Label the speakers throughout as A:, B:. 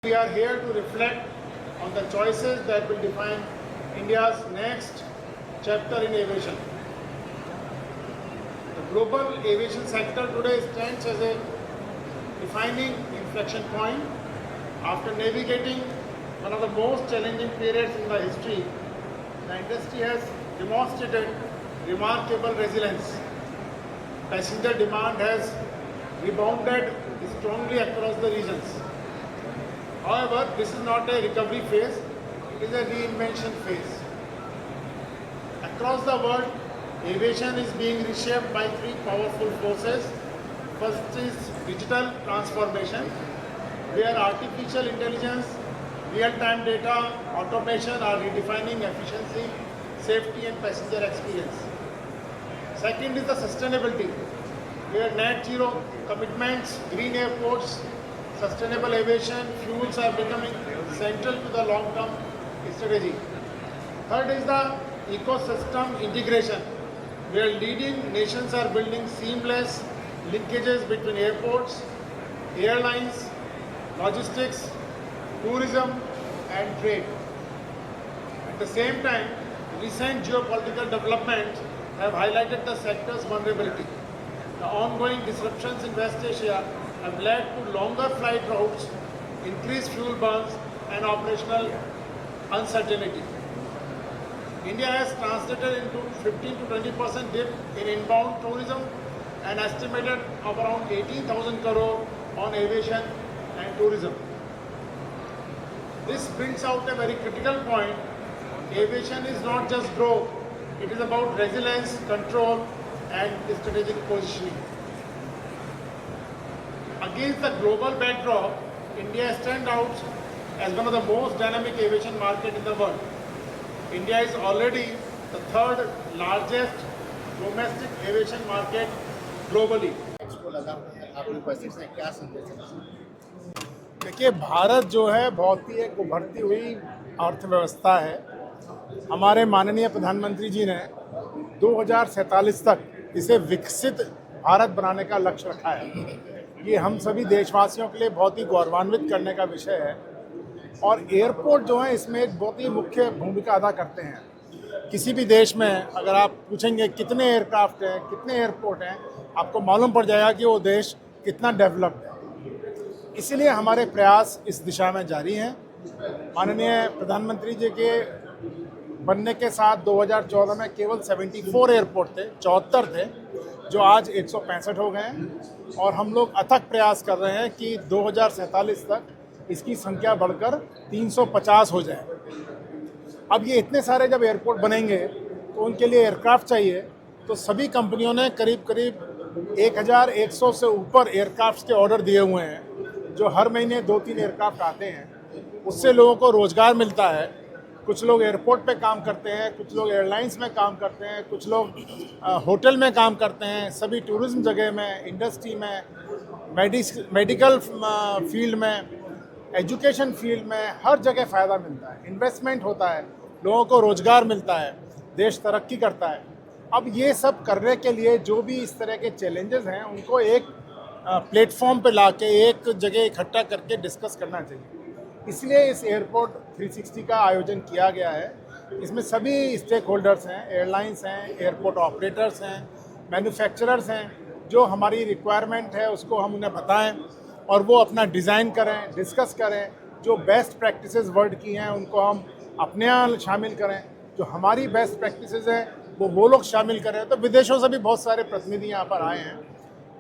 A: We are here to reflect on the choices that will define India's next chapter in aviation. The global aviation sector today stands as a defining inflection point. After navigating one of the most challenging periods in the history, the industry has demonstrated remarkable resilience. Passenger demand has rebounded strongly across the regions. However, this is not a recovery phase, it is a reinvention phase. Across the world, aviation is being reshaped by three powerful forces. First is digital transformation, where artificial intelligence, real-time data, automation are redefining efficiency, safety and passenger experience. Second is the sustainability, where net zero commitments, green airports, sustainable aviation fuels are becoming central to the long-term strategy. Third is the ecosystem integration, where leading nations are building seamless linkages between airports, airlines, logistics, tourism and trade. At the same time, recent geopolitical developments have highlighted the sector's vulnerability. The ongoing disruptions in West Asia have led to longer flight routes, increased fuel burns and operational uncertainty. India has translated into 15 to 20% dip in inbound tourism and estimated of around 18,000 crore on aviation and tourism. This brings out a very critical point. Aviation is not just growth, it is about resilience, control and strategic positioning. Against the global backdrop, India stands out as one of the most dynamic aviation markets in the world. India is already the third largest domestic aviation market globally.
B: Expo लगा है, आप उपस्थित हैं, क्या संदेश है?
A: देखिए, भारत जो है बहुत ही एक उभरती हुई अर्थव्यवस्था है। हमारे माननीय प्रधानमंत्री जी ने 2047 तक इसे विकसित भारत बनाने का लक्ष्य रखा है। ये हम सभी देशवासियों के लिए बहुत ही गौरवान्वित करने का विषय है और एयरपोर्ट जो है इसमें एक बहुत ही मुख्य भूमिका अदा करते हैं। किसी भी देश में अगर आप पूछेंगे कितने एयरक्राफ्ट हैं, कितने एयरपोर्ट हैं, आपको मालूम पड़ जाएगा कि वो देश कितना डेवलप्ड है। इसीलिए हमारे प्रयास इस दिशा में जारी हैं। माननीय प्रधानमंत्री जी के बनने के साथ 2014 में केवल 74 एयरपोर्ट थे, 74 थे, जो आज 165 हो गए हैं और हम लोग अथक प्रयास कर रहे हैं कि 2047 तक इसकी संख्या बढ़कर 350 हो जाए। अब ये इतने सारे जब एयरपोर्ट बनेंगे तो उनके लिए एयरक्राफ्ट चाहिए, तो सभी कंपनियों ने करीब करीब 1100 से ऊपर एयरक्राफ्ट के ऑर्डर दिए हुए हैं, जो हर महीने 2-3 एयरक्राफ्ट आते हैं। उससे लोगों को रोज़गार मिलता है। कुछ लोग एयरपोर्ट पे काम करते हैं, कुछ लोग एयरलाइंस में काम करते हैं, कुछ लोग होटल में काम करते हैं, सभी टूरिज्म जगह में, इंडस्ट्री में, मेडिकल फील्ड में, एजुकेशन फील्ड में, हर जगह फ़ायदा मिलता है। इन्वेस्टमेंट होता है, लोगों को रोज़गार मिलता है, देश तरक्की करता है। अब ये सब करने के लिए जो भी इस तरह के चैलेंजेस हैं उनको एक प्लेटफॉर्म पे ला के एक जगह इकट्ठा करके डिस्कस करना चाहिए। इसलिए इस एयरपोर्ट 360 का आयोजन किया गया है। इसमें सभी स्टेक होल्डर्स हैं, एयरलाइंस हैं, एयरपोर्ट ऑपरेटर्स हैं, मैन्युफैक्चरर्स हैं। जो हमारी रिक्वायरमेंट है उसको हम उन्हें बताएं और वो अपना डिज़ाइन करें, डिस्कस करें। जो बेस्ट प्रैक्टिसेस वर्ल्ड की हैं उनको हम अपने यहाँ शामिल करें, जो हमारी बेस्ट प्रैक्टिसेस हैं वो लोग शामिल करें। तो विदेशों से भी बहुत सारे प्रतिनिधि यहाँ पर आए हैं,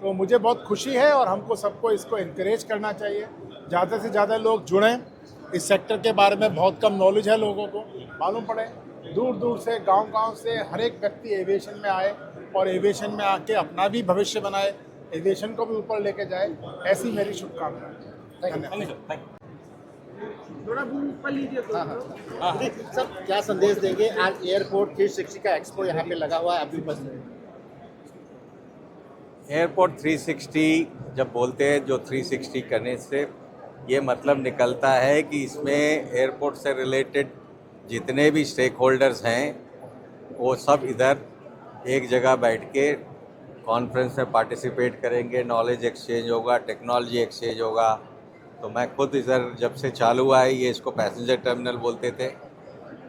A: तो मुझे बहुत खुशी है और हमको सबको इसको इनकरेज करना चाहिए। ज़्यादा से ज़्यादा लोग जुड़ें। इस सेक्टर के बारे में बहुत कम नॉलेज है लोगों को, मालूम पड़े। दूर दूर से, गांव-गांव से हर एक व्यक्ति एविएशन में आए और एविएशन में आके अपना भी भविष्य बनाए, एविएशन को भी ऊपर लेके जाए। ऐसी मेरी शुभकामनाएं। धन्यवाद।
B: हाँ, सर क्या संदेश देंगे? आज एयरपोर्ट 360 का एक्सपो यहाँ पे लगा हुआ है, आप भी उपस्थित हैं।
C: एयरपोर्ट 360 जब बोलते हैं, जो 360 करने से ये मतलब निकलता है कि इसमें एयरपोर्ट से रिलेटेड जितने भी स्टेक होल्डर्स हैं वो सब इधर एक जगह बैठ के कॉन्फ्रेंस में पार्टिसिपेट करेंगे, नॉलेज एक्सचेंज होगा, टेक्नोलॉजी एक्सचेंज होगा तो मैं खुद इधर जब से चालू हुआ है, ये इसको पैसेंजर टर्मिनल बोलते थे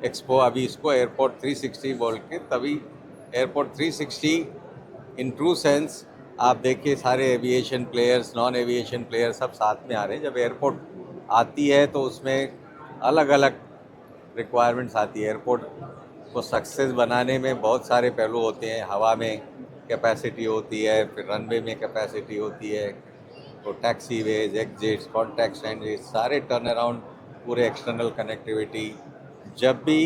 C: एक्सपो, अभी इसको एयरपोर्ट 360 बोल के, तभी एयरपोर्ट 360 इन ट्रू सेंस आप देखिए सारे aviation players, non aviation players सब साथ में आ रहे हैं। जब एयरपोर्ट आती है तो उसमें अलग अलग रिक्वायरमेंट्स आती है। एयरपोर्ट को सक्सेस बनाने में बहुत सारे पहलू होते हैं। हवा में कैपेसिटी होती है, फिर रनवे में कैपेसिटी होती है, तो taxiways, exits, contact stand, सारे टर्न अराउंड, पूरे एक्सटर्नल कनेक्टिविटी। जब भी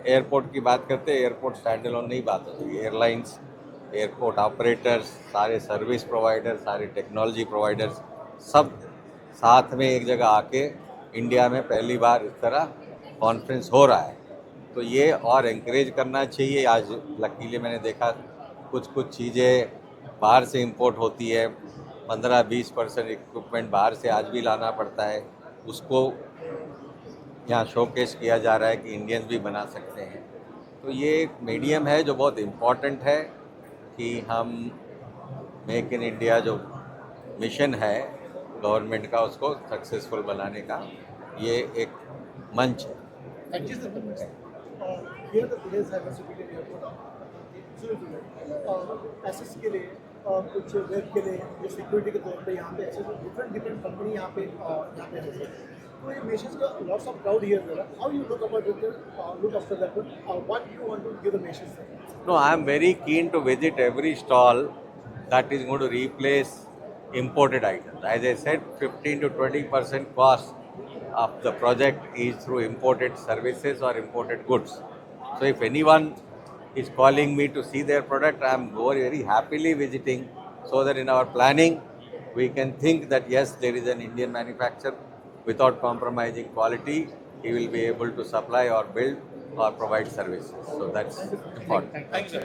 C: एयरपोर्ट की बात करते हैं, एयरपोर्ट स्टैंड अलोन नहीं बात होती। एयरलाइंस, एयरपोर्ट ऑपरेटर्स, सारे सर्विस प्रोवाइडर, सारे टेक्नोलॉजी प्रोवाइडर्स सब साथ में एक जगह आके इंडिया में पहली बार इस तरह कॉन्फ्रेंस हो रहा है। तो ये और एंकरेज करना चाहिए। आज लकीली मैंने देखा कुछ चीज़ें बाहर से इंपोर्ट होती है, 15-20% इक्विपमेंट बाहर से आज भी लाना पड़ता है, उसको यहाँ शोकेस किया जा रहा है कि इंडियंस भी बना सकते हैं। तो ये एक मीडियम है जो बहुत इम्पॉर्टेंट है कि हम मेक इन इंडिया जो मिशन है गवर्नमेंट का, उसको सक्सेसफुल बनाने का ये एक मंच है।
B: Thank you, sir.
D: Here the players have executed airport SS के लिए कुछ वेब के लिए जो सिक्योरिटी के तौर पे यहाँ पे डिफरेंट कंपनी यहाँ पे है सर। तो ये मेशंस का lots of crowd here there, how you look about it, look after that one, what you want to give the missions sir?
C: No, I am very keen to visit every stall that is going to replace imported items. As I said, 15 to 20% cost of the project is through imported services or imported goods. So if anyone is calling me to see their product, I am very happily visiting, so that in our planning we can think that yes, there is an Indian manufacturer without compromising quality. He will be able to supply or build or provide services. So that's important.
B: Thank you.